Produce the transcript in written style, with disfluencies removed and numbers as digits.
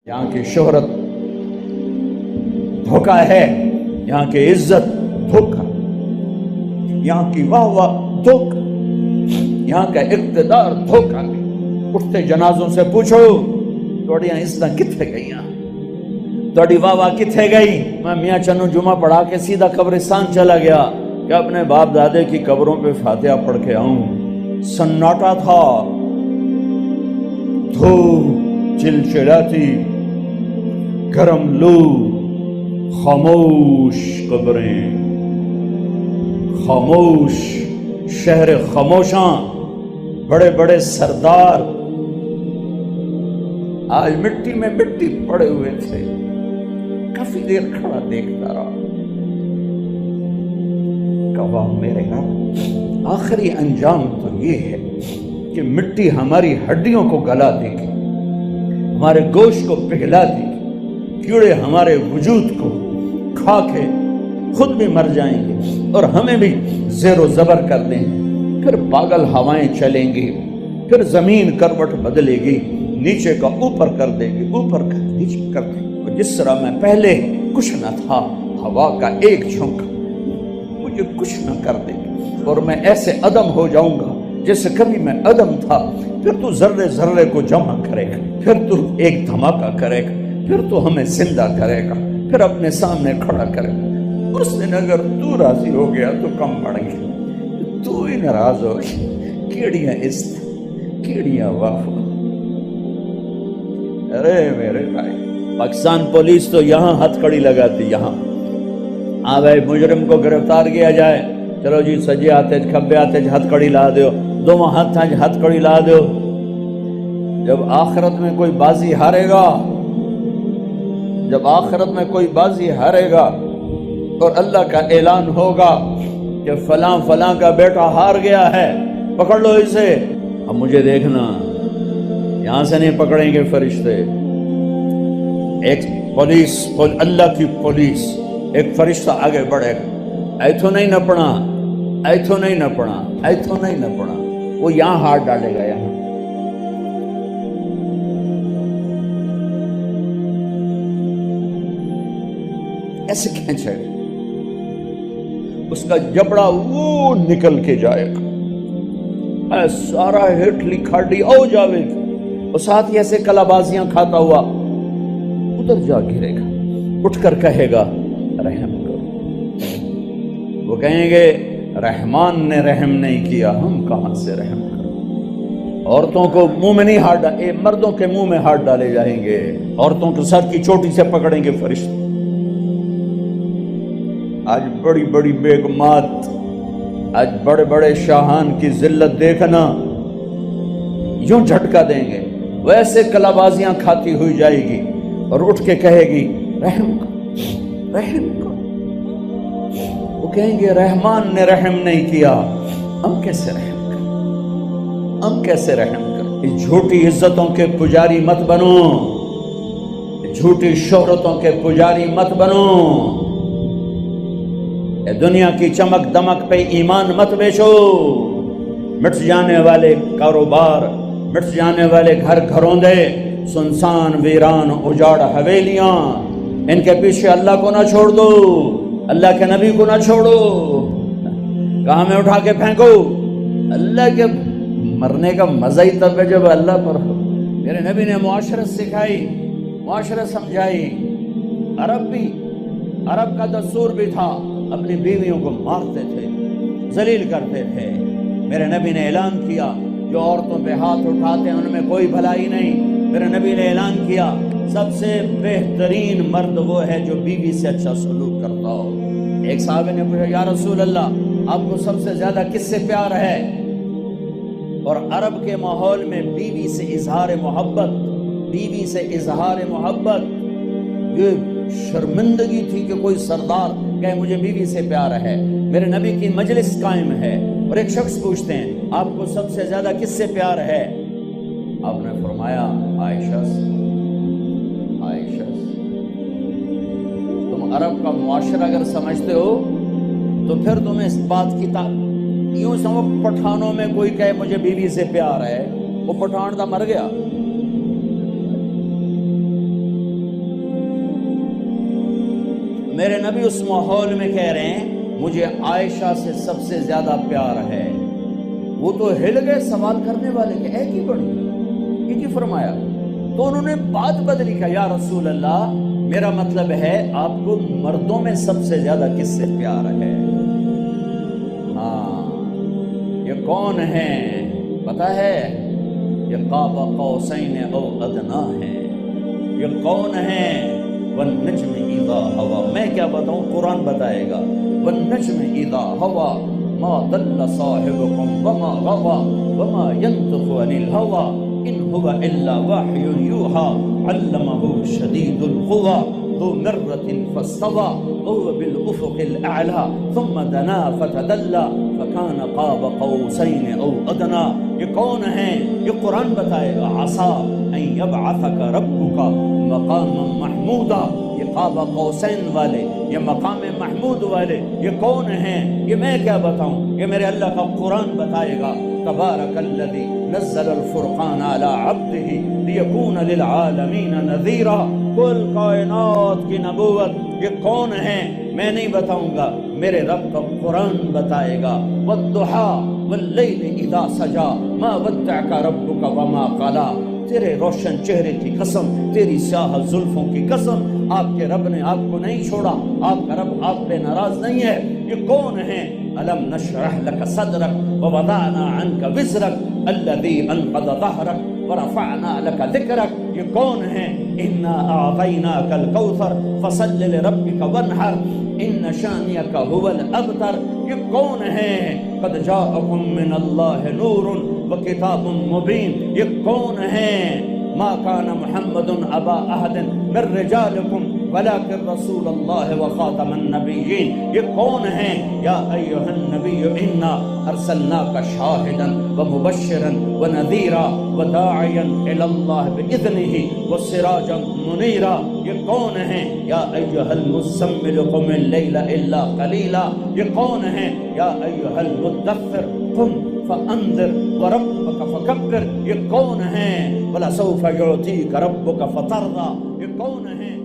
यहाँ की शोहरत धोखा है, यहाँ की इज्जत धोखा, यहाँ की वाह वाह धोखा, यहाँ का इक़्तिदार धोखा। उठते जनाजों से पूछो थोड़ियां इज्जत किथे गई, थोड़ी वाह वाह किथे गई। मैं मियाँ चन्नू जुमा पढ़ा के सीधा कब्रिस्तान चला गया कि अपने बाप दादे की कब्रों पे फातिहा पढ़ के आऊं। सन्नाटा था, धूप चिलचिलाती, गरम लू, खामोश कब्रें, खामोश शहर खामोशां, बड़े बड़े सरदार आज मिट्टी में मिट्टी पड़े हुए थे। काफी देर खड़ा देखता रहा। कहा मेरे रब, आखिरी अंजाम तो ये है कि मिट्टी हमारी हड्डियों को गला देगी, हमारे गोश्त को पिघला देगी, कीड़े हमारे वजूद को खा के खुद भी मर जाएंगे और हमें भी ज़ेरो ज़बर कर देंगे। फिर पागल हवाएं चलेंगी, फिर जमीन करवट बदलेगी, नीचे का ऊपर कर देगी, ऊपर का नीचे कर देगी। जिस तरह मैं पहले कुछ न था, हवा का एक झोंका मुझे कुछ न कर देगी और मैं ऐसे अदम हो जाऊंगा जैसे कभी मैं अदम था। फिर तू जर्रे जर्रे को जमा करेगा, फिर तू एक धमाका करेगा, फिर तू हमें जिंदा करेगा, फिर अपने सामने खड़ा करेगा। उस दिन अगर तू राजी हो गया तो कम पड़ गया, तू ही नाराज हो गया, केड़ियां इज्जत, केड़ियां वाफा। अरे मेरे भाई, पाकिस्तान पुलिस तो यहाँ हथकड़ी लगाती, यहाँ आ भाई मुजरिम को गिरफ्तार किया जाए, चलो जी सजे हाथे खब्बे हाथे हथकड़ी ला दो, दोनों हाथ हथकड़ी ला दो। जब आखिरत में कोई बाजी हारेगा, जब आखिरत में कोई बाजी हारेगा और अल्लाह का ऐलान होगा कि फलां फलां का बेटा हार गया है, पकड़ लो इसे। अब मुझे देखना, यहां से नहीं पकड़ेंगे फरिश्ते। एक पुलिस, अल्लाह की पुलिस, एक फरिश्ता आगे बढ़ेगा, ऐथो नहीं नपना, ऐथो नहीं नपना, ऐथो नहीं नपना, वो यहां हाथ डालेगा, यहां ऐसे खींचेगा, उसका जबड़ा वो निकल के जाएगा, सारा हेठली खाड़ी हो जाएगी और साथ ही ऐसे कलाबाजियां खाता हुआ उधर जा गिरेगा, उठकर कहेगा रहम करो। वो कहेंगे रहमान ने रहम नहीं किया, हम कहां से रहम करें। औरतों को मुंह में नहीं हाथ डाले, मर्दों के मुंह में हाथ डाले जाएंगे, औरतों के सर की चोटी से पकड़ेंगे फरिश्ते। आज बड़ी बड़ी बेगमात, आज बड़े बड़े शाहान की जिल्लत देखना, यूं झटका देंगे, वैसे कलाबाजियां खाती हुई जाएगी और उठ के कहेगी रहम करो, रहम करो। वो कहेंगे रहमान ने रहम नहीं किया, हम कैसे रहम करें, हम कैसे रहम करें। इस झूठी इज्जतों के पुजारी मत बनो, झूठी शोहरतों के पुजारी मत बनो, दुनिया की चमक दमक पे ईमान मत बेचो। मिट जाने वाले कारोबार, मिट जाने वाले घर घरौंदे, सुनसान वीरान उजाड़ हवेलियां, इनके पीछे अल्लाह को ना छोड़ दो, अल्लाह के नबी को ना छोड़ो। कहाँ में उठा के फेंको, अल्लाह के मरने का मजा ही तब है जब अल्लाह पर हो। मेरे नबी ने मुआशरत सिखाई, मुआशरत समझाई। अरब का दस्तूर भी था, अपनी बीवियों को मारते थे, जलील करते थे। मेरे नबी ने ऐलान किया जो औरतों पे हाथ उठाते हैं उनमें कोई भलाई नहीं। मेरे नबी ने ऐलान किया सबसे बेहतरीन मर्द वो है जो बीवी से अच्छा सलूक करता हो। एक साहब ने पूछा, या रसूल अल्लाह, आपको सबसे ज्यादा किससे प्यार है? और अरब के माहौल में बीवी से इजहार मोहब्बत, बीवी से इजहार मोहब्बत ये शर्मिंदगी थी कि कोई सरदार कहे मुझे बीवी से प्यार है। मेरे नबी की मजलिस कायम है और एक शख्स पूछते हैं आपको सबसे ज्यादा किससे प्यार है? आपने फरमाया आयशा से। आयशा से। तुम अरब का मुआशरा अगर समझते हो तो फिर तुम्हें इस बात की यूं समझो, पठानों में कोई कहे मुझे बीवी से प्यार है, वो पठान था मर गया। میرے نبی اس ماحول میں کہہ رہے ہیں مجھے عائشہ سے سب سے زیادہ پیار ہے. وہ تو ہل گئے سوال کرنے والے کہ اے کی بڑی یہ کی فرمایا؟ تو انہوں نے بات بدلی کہ یا رسول اللہ میرا مطلب ہے آپ کو مردوں میں سب سے زیادہ کس سے پیار ہے؟ ہاں یہ کون ہے پتا ہے؟ یہ قاب قوسین او ادنا ہے. یہ کون ہے؟ والنجم اذا ہوا. میں کیا بتاؤں قرآن بتائے گا. والنجم اذا ہوا ما ضل صاحبكم وما غوى وما ينطق عن الهوى ان هو الا وحي يوحى علمه شديد القوى ذو مرة فاستوى وهو بالافق الاعلى ثم دنا فتدلى فكان قاب قوسين او ادنى. یہ کون ہے؟ یہ قرآن بتائے گا. عسى ان يبعثك ربك مقاما محمودا. یہ قاب قوسین والے، یہ مقام محمود والے یہ کون ہیں؟ یہ میں کیا بتاؤں؟ یہ میرے اللہ کا قرآن بتائے گا. تبارک الذی نزل الفرقان علی عبدہ لیکون للعالمین نذیرا. کل کائنات کی نبوت یہ کون ہے؟ میں نہیں بتاؤں گا، میرے رب کا قرآن بتائے گا. والضحیٰ واللیل اذا سجا ما ودعک ربک وما قلا. تیرے روشن چہرے کی قسم، تیری سیاہ زلفوں کی قسم، آپ کے رب نے آپ کو نہیں چھوڑا، آپ کا رب آپ پہ ناراض نہیں ہے. یہ کون ہیں؟ الم نشرح لك صدرك ووضعنا عنك وزرك الذي انقض ظهرك ورفعنا لك ذكرك. یہ کون ہیں؟ انا اعطيناك الكوثر فصل لربك وانحر ان شانئك هو الابتر. یہ کون ہیں؟ قد جاءكم من الله نور وکتاب مبین. یہ کون ہیں؟ ما كان محمد ابا احد من رجالکم ولكن رسول اللہ وخاتم النبیین. یہ کون ہیں؟ یا ایھا النبی انا ارسلناک شاہدا ومبشرا ونذیرا وداعیا الی اللہ باذنہ وسراجا منیرا. یہ کون ہیں؟ یا ایھا المزمل قم اللیل الا قلیلا. یہ کون ہیں؟ یا ایھا المدثر قم فانذر وربک فکبر. یہ کون ہیں؟ ولسوف یعطیک ربک فترضی. یہ کون ہیں؟